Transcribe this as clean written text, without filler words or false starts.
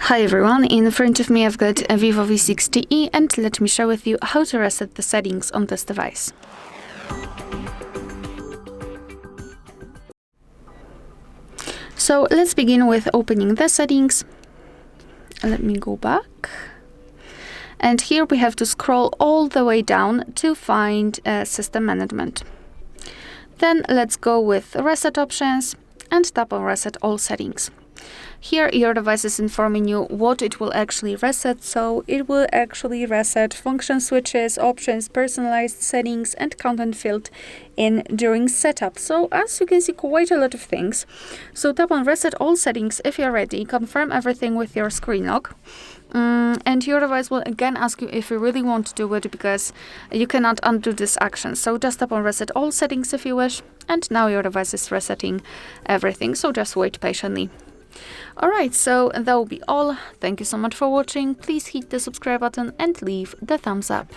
Hi everyone, in front of me I've got a VIVO V60E and let me share with you how to reset the settings on this device. So let's begin with opening the settings. Let me go back. And here we have to scroll all the way down to find system management. Then let's go with reset options and tap on reset all settings. Here your device is informing you what it will actually reset, so it will actually reset function switches, options, personalized settings and content field in during setup. So as you can see, quite a lot of things. So tap on reset all settings if you're ready, confirm everything with your screen lock. And your device will again ask you if you really want to do it, because you cannot undo this action. So just tap on reset all settings if you wish, and now your device is resetting everything, so just wait patiently. Alright, so that will be all. Thank you so much for watching. Please hit the subscribe button and leave the thumbs up.